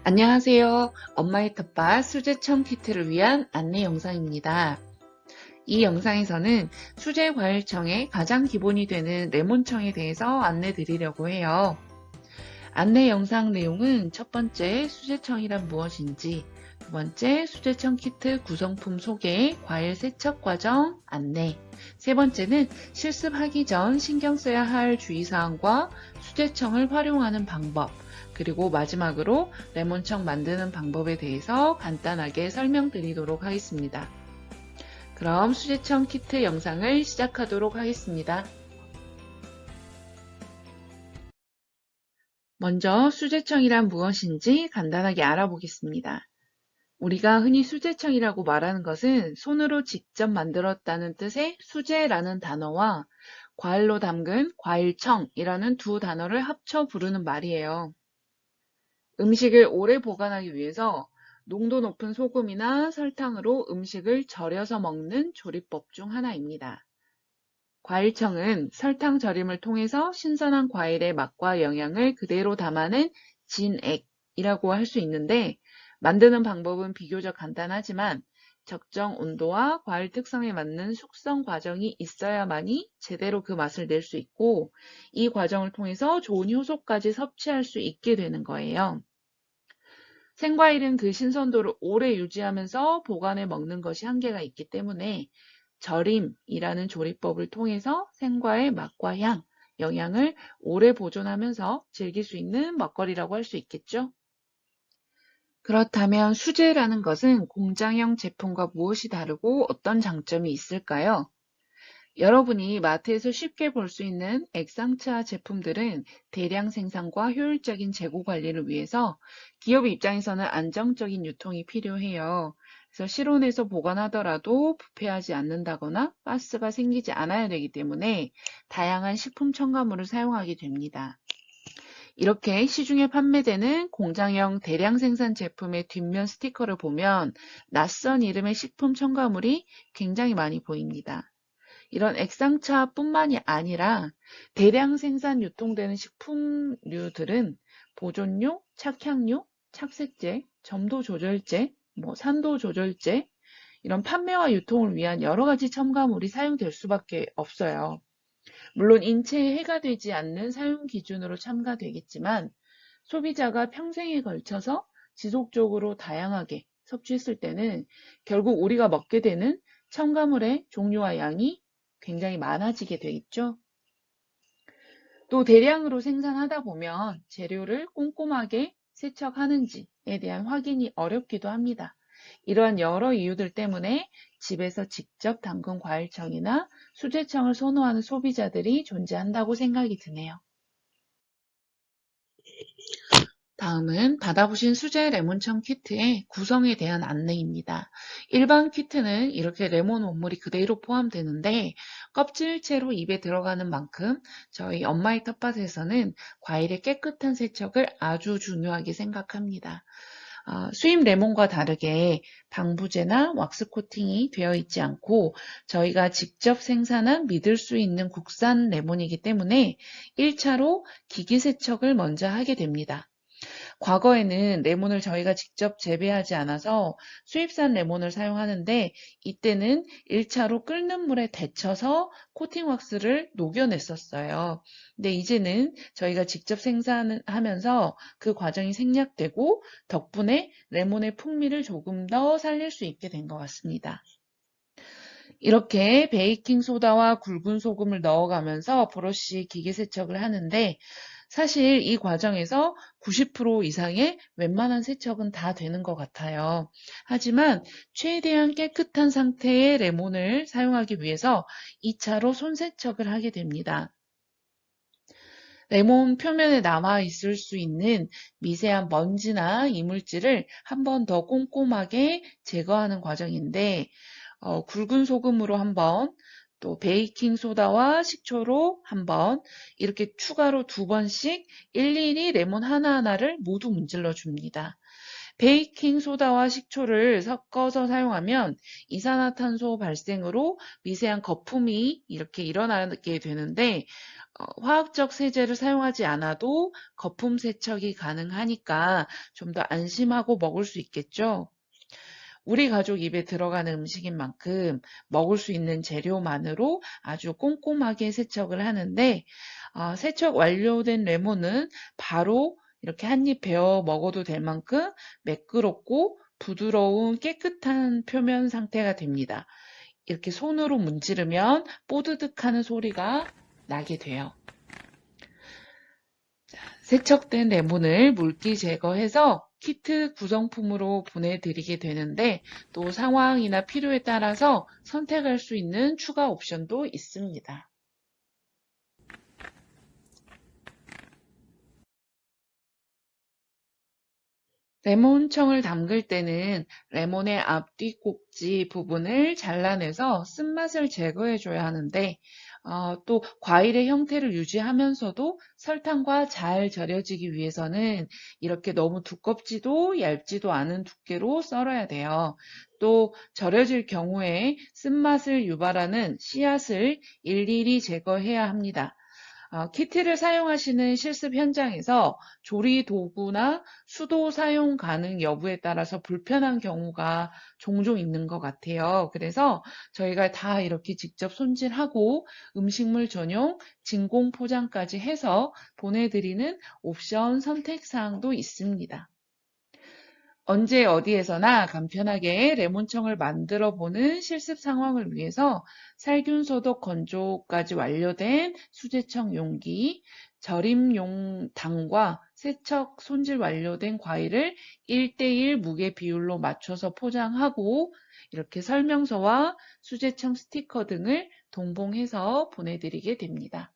안녕하세요. 엄마의 텃밭 수제청 키트를 위한 안내 영상입니다. 이 영상에서는 수제 과일청의 가장 기본이 되는 레몬청에 대해서 안내 드리려고 해요. 안내 영상 내용은 첫 번째 수제청이란 무엇인지, 두 번째 수제청 키트 구성품 소개, 과일 세척 과정 안내, 세 번째는 실습하기 전 신경 써야 할 주의사항과 수제청을 활용하는 방법, 그리고 마지막으로 레몬청 만드는 방법에 대해서 간단하게 설명드리도록 하겠습니다. 그럼 수제청 키트 영상을 시작하도록 하겠습니다. 먼저 수제청이란 무엇인지 간단하게 알아보겠습니다. 우리가 흔히 수제청이라고 말하는 것은 손으로 직접 만들었다는 뜻의 수제라는 단어와 과일로 담근 과일청이라는 두 단어를 합쳐 부르는 말이에요. 음식을 오래 보관하기 위해서 농도 높은 소금이나 설탕으로 음식을 절여서 먹는 조리법 중 하나입니다. 과일청은 설탕 절임을 통해서 신선한 과일의 맛과 영양을 그대로 담아낸 진액이라고 할 수 있는데, 만드는 방법은 비교적 간단하지만 적정 온도와 과일 특성에 맞는 숙성 과정이 있어야만이 제대로 그 맛을 낼 수 있고, 이 과정을 통해서 좋은 효소까지 섭취할 수 있게 되는 거예요. 생과일은 그 신선도를 오래 유지하면서 보관해 먹는 것이 한계가 있기 때문에 절임이라는 조리법을 통해서 생과의 맛과 향, 영양을 오래 보존하면서 즐길 수 있는 먹거리라고 할 수 있겠죠. 그렇다면 수제라는 것은 공장형 제품과 무엇이 다르고 어떤 장점이 있을까요? 여러분이 마트에서 쉽게 볼 수 있는 액상차 제품들은 대량 생산과 효율적인 재고 관리를 위해서 기업 입장에서는 안정적인 유통이 필요해요. 그래서 실온에서 보관하더라도 부패하지 않는다거나 가스가 생기지 않아야 되기 때문에 다양한 식품 첨가물을 사용하게 됩니다. 이렇게 시중에 판매되는 공장형 대량 생산 제품의 뒷면 스티커를 보면 낯선 이름의 식품 첨가물이 굉장히 많이 보입니다. 이런 액상차뿐만이 아니라 대량 생산 유통되는 식품류들은 보존료, 착향료, 착색제, 점도 조절제, 산도 조절제, 이런 판매와 유통을 위한 여러 가지 첨가물이 사용될 수밖에 없어요. 물론 인체에 해가 되지 않는 사용 기준으로 첨가되겠지만 소비자가 평생에 걸쳐서 지속적으로 다양하게 섭취했을 때는 결국 우리가 먹게 되는 첨가물의 종류와 양이 굉장히 많아지게 돼 있죠. 또 대량으로 생산하다 보면 재료를 꼼꼼하게 세척하는지에 대한 확인이 어렵기도 합니다. 이러한 여러 이유들 때문에 집에서 직접 담근 과일청이나 수제청을 선호하는 소비자들이 존재한다고 생각이 드네요. 다음은 받아보신 수제 레몬청 키트의 구성에 대한 안내입니다. 일반 키트는 이렇게 레몬 원물이 그대로 포함되는데 껍질채로 입에 들어가는 만큼 저희 엄마의 텃밭에서는 과일의 깨끗한 세척을 아주 중요하게 생각합니다. 수입 레몬과 다르게 방부제나 왁스 코팅이 되어 있지 않고 저희가 직접 생산한 믿을 수 있는 국산 레몬이기 때문에 1차로 기기 세척을 먼저 하게 됩니다. 과거에는 레몬을 저희가 직접 재배하지 않아서 수입산 레몬을 사용하는데 이때는 1차로 끓는 물에 데쳐서 코팅 왁스를 녹여냈었어요. 근데 이제는 저희가 직접 생산하면서 그 과정이 생략되고 덕분에 레몬의 풍미를 조금 더 살릴 수 있게 된 것 같습니다. 이렇게 베이킹 소다와 굵은 소금을 넣어가면서 브러쉬 기계 세척을 하는데 사실 이 과정에서 90% 이상의 웬만한 세척은 다 되는 것 같아요. 하지만 최대한 깨끗한 상태의 레몬을 사용하기 위해서 2차로 손세척을 하게 됩니다. 레몬 표면에 남아 있을 수 있는 미세한 먼지나 이물질을 한 번 더 꼼꼼하게 제거하는 과정인데 굵은 소금으로 한 번, 또 베이킹 소다와 식초로 한 번, 이렇게 추가로 2번씩 일일이 레몬 하나하나를 모두 문질러 줍니다. 베이킹 소다와 식초를 섞어서 사용하면 이산화탄소 발생으로 미세한 거품이 이렇게 일어나게 되는데 화학적 세제를 사용하지 않아도 거품 세척이 가능하니까 좀 더 안심하고 먹을 수 있겠죠. 우리 가족 입에 들어가는 음식인 만큼 먹을 수 있는 재료만으로 아주 꼼꼼하게 세척을 하는데 세척 완료된 레몬은 바로 이렇게 한입 베어 먹어도 될 만큼 매끄럽고 부드러운 깨끗한 표면 상태가 됩니다. 이렇게 손으로 문지르면 뽀드득하는 소리가 나게 돼요. 세척된 레몬을 물기 제거해서 키트 구성품으로 보내드리게 되는데 또 상황이나 필요에 따라서 선택할 수 있는 추가 옵션도 있습니다. 레몬청을 담글 때는 레몬의 앞뒤 꼭지 부분을 잘라내서 쓴맛을 제거해줘야 하는데 또 과일의 형태를 유지하면서도 설탕과 잘 절여지기 위해서는 이렇게 너무 두껍지도 얇지도 않은 두께로 썰어야 돼요. 또 절여질 경우에 쓴맛을 유발하는 씨앗을 일일이 제거해야 합니다. 키트를 사용하시는 실습 현장에서 조리 도구나 수도 사용 가능 여부에 따라서 불편한 경우가 종종 있는 것 같아요. 그래서 저희가 다 이렇게 직접 손질하고 음식물 전용 진공 포장까지 해서 보내드리는 옵션 선택 사항도 있습니다. 언제 어디에서나 간편하게 레몬청을 만들어 보는 실습 상황을 위해서 살균 소독 건조까지 완료된 수제청 용기, 절임용 당과 세척 손질 완료된 과일을 1대1 무게 비율로 맞춰서 포장하고 이렇게 설명서와 수제청 스티커 등을 동봉해서 보내드리게 됩니다.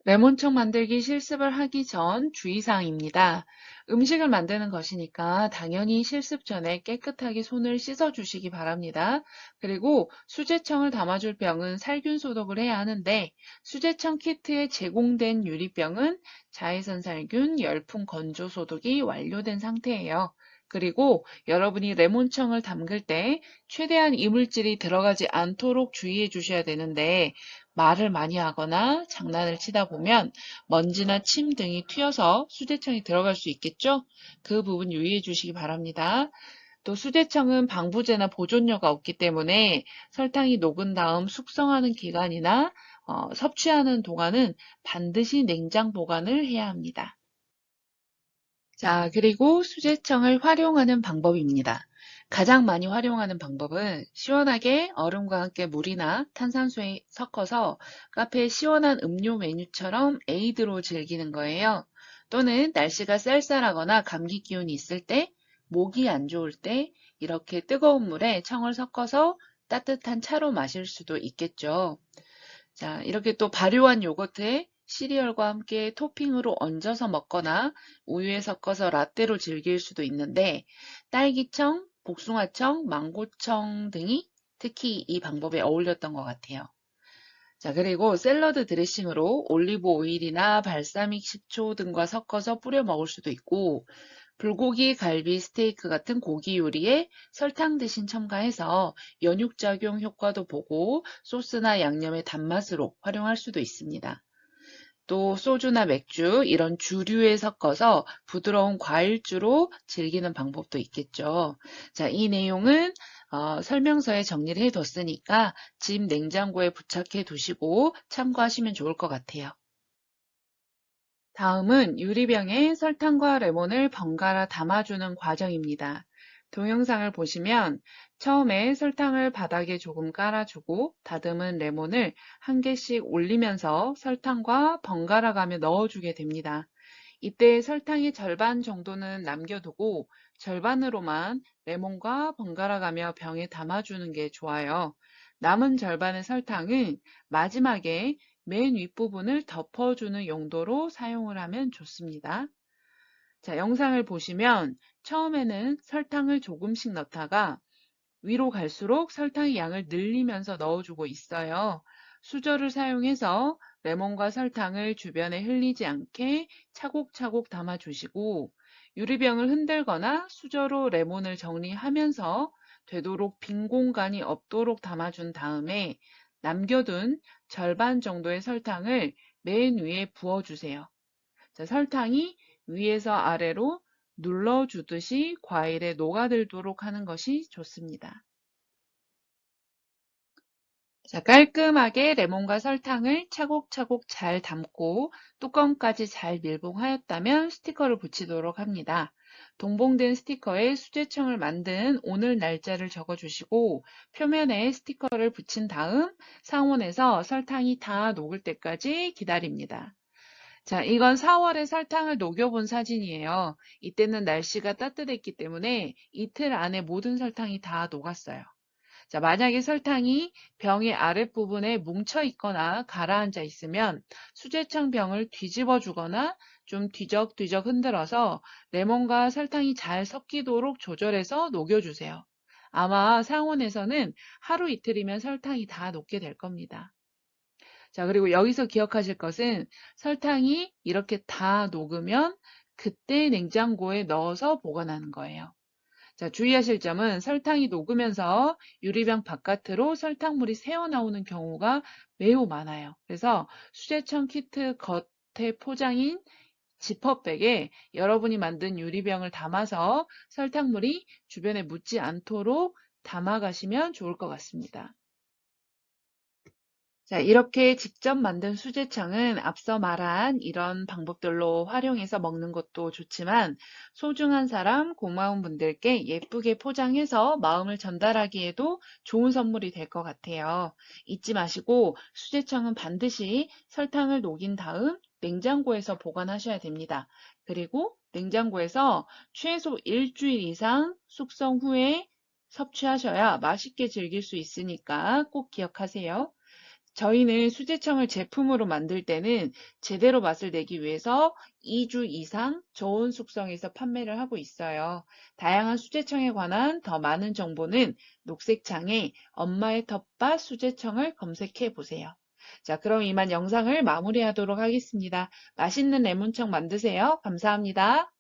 레몬청 만들기 실습을 하기 전 주의사항입니다. 음식을 만드는 것이니까 당연히 실습 전에 깨끗하게 손을 씻어 주시기 바랍니다. 그리고 수제청을 담아줄 병은 살균 소독을 해야 하는데 수제청 키트에 제공된 유리병은 자외선 살균, 열풍 건조 소독이 완료된 상태예요. 그리고 여러분이 레몬청을 담글 때 최대한 이물질이 들어가지 않도록 주의해 주셔야 되는데 말을 많이 하거나 장난을 치다 보면 먼지나 침 등이 튀어서 수제청이 들어갈 수 있겠죠? 그 부분 유의해 주시기 바랍니다. 또 수제청은 방부제나 보존료가 없기 때문에 설탕이 녹은 다음 숙성하는 기간이나 섭취하는 동안은 반드시 냉장 보관을 해야 합니다. 자, 그리고 수제청을 활용하는 방법입니다. 가장 많이 활용하는 방법은 시원하게 얼음과 함께 물이나 탄산수에 섞어서 카페의 시원한 음료 메뉴처럼 에이드로 즐기는 거예요. 또는 날씨가 쌀쌀하거나 감기 기운이 있을 때, 목이 안 좋을 때 이렇게 뜨거운 물에 청을 섞어서 따뜻한 차로 마실 수도 있겠죠. 자, 이렇게 또 발효한 요거트에 시리얼과 함께 토핑으로 얹어서 먹거나 우유에 섞어서 라떼로 즐길 수도 있는데 딸기청, 복숭아청, 망고청 등이 특히 이 방법에 어울렸던 것 같아요. 자, 그리고 샐러드 드레싱으로 올리브 오일이나 발사믹 식초 등과 섞어서 뿌려 먹을 수도 있고 불고기, 갈비, 스테이크 같은 고기 요리에 설탕 대신 첨가해서 연육작용 효과도 보고 소스나 양념의 단맛으로 활용할 수도 있습니다. 또 소주나 맥주 이런 주류에 섞어서 부드러운 과일주로 즐기는 방법도 있겠죠. 자, 이 내용은 설명서에 정리를 해뒀으니까 집 냉장고에 부착해 두시고 참고하시면 좋을 것 같아요. 다음은 유리병에 설탕과 레몬을 번갈아 담아주는 과정입니다. 동영상을 보시면 처음에 설탕을 바닥에 조금 깔아주고 다듬은 레몬을 한 개씩 올리면서 설탕과 번갈아 가며 넣어주게 됩니다. 이때 설탕의 절반 정도는 남겨두고 절반으로만 레몬과 번갈아 가며 병에 담아주는 게 좋아요. 남은 절반의 설탕은 마지막에 맨 윗부분을 덮어주는 용도로 사용을 하면 좋습니다. 자, 영상을 보시면 처음에는 설탕을 조금씩 넣다가 위로 갈수록 설탕의 양을 늘리면서 넣어주고 있어요. 수저를 사용해서 레몬과 설탕을 주변에 흘리지 않게 차곡차곡 담아주시고 유리병을 흔들거나 수저로 레몬을 정리하면서 되도록 빈 공간이 없도록 담아준 다음에 남겨둔 절반 정도의 설탕을 맨 위에 부어주세요. 자, 설탕이 위에서 아래로 눌러주듯이 과일에 녹아들도록 하는 것이 좋습니다. 자, 깔끔하게 레몬과 설탕을 차곡차곡 잘 담고 뚜껑까지 잘 밀봉하였다면 스티커를 붙이도록 합니다. 동봉된 스티커에 수제청을 만든 오늘 날짜를 적어주시고 표면에 스티커를 붙인 다음 상온에서 설탕이 다 녹을 때까지 기다립니다. 자, 이건 4월에 설탕을 녹여본 사진이에요. 이때는 날씨가 따뜻했기 때문에 이틀 안에 모든 설탕이 다 녹았어요. 자, 만약에 설탕이 병의 아랫부분에 뭉쳐 있거나 가라앉아 있으면 수제청 병을 뒤집어 주거나 좀 뒤적뒤적 흔들어서 레몬과 설탕이 잘 섞이도록 조절해서 녹여주세요. 아마 상온에서는 하루 이틀이면 설탕이 다 녹게 될 겁니다. 자, 그리고 여기서 기억하실 것은 설탕이 이렇게 다 녹으면 그때 냉장고에 넣어서 보관하는 거예요. 자, 주의하실 점은 설탕이 녹으면서 유리병 바깥으로 설탕물이 새어나오는 경우가 매우 많아요. 그래서 수제청 키트 겉에 포장인 지퍼백에 여러분이 만든 유리병을 담아서 설탕물이 주변에 묻지 않도록 담아가시면 좋을 것 같습니다. 자, 이렇게 직접 만든 수제청은 앞서 말한 이런 방법들로 활용해서 먹는 것도 좋지만 소중한 사람, 고마운 분들께 예쁘게 포장해서 마음을 전달하기에도 좋은 선물이 될 것 같아요. 잊지 마시고 수제청은 반드시 설탕을 녹인 다음 냉장고에서 보관하셔야 됩니다. 그리고 냉장고에서 최소 일주일 이상 숙성 후에 섭취하셔야 맛있게 즐길 수 있으니까 꼭 기억하세요. 저희는 수제청을 제품으로 만들 때는 제대로 맛을 내기 위해서 2주 이상 저온 숙성해서 판매를 하고 있어요. 다양한 수제청에 관한 더 많은 정보는 녹색창에 엄마의 텃밭 수제청을 검색해 보세요. 자, 그럼 이만 영상을 마무리하도록 하겠습니다. 맛있는 레몬청 만드세요. 감사합니다.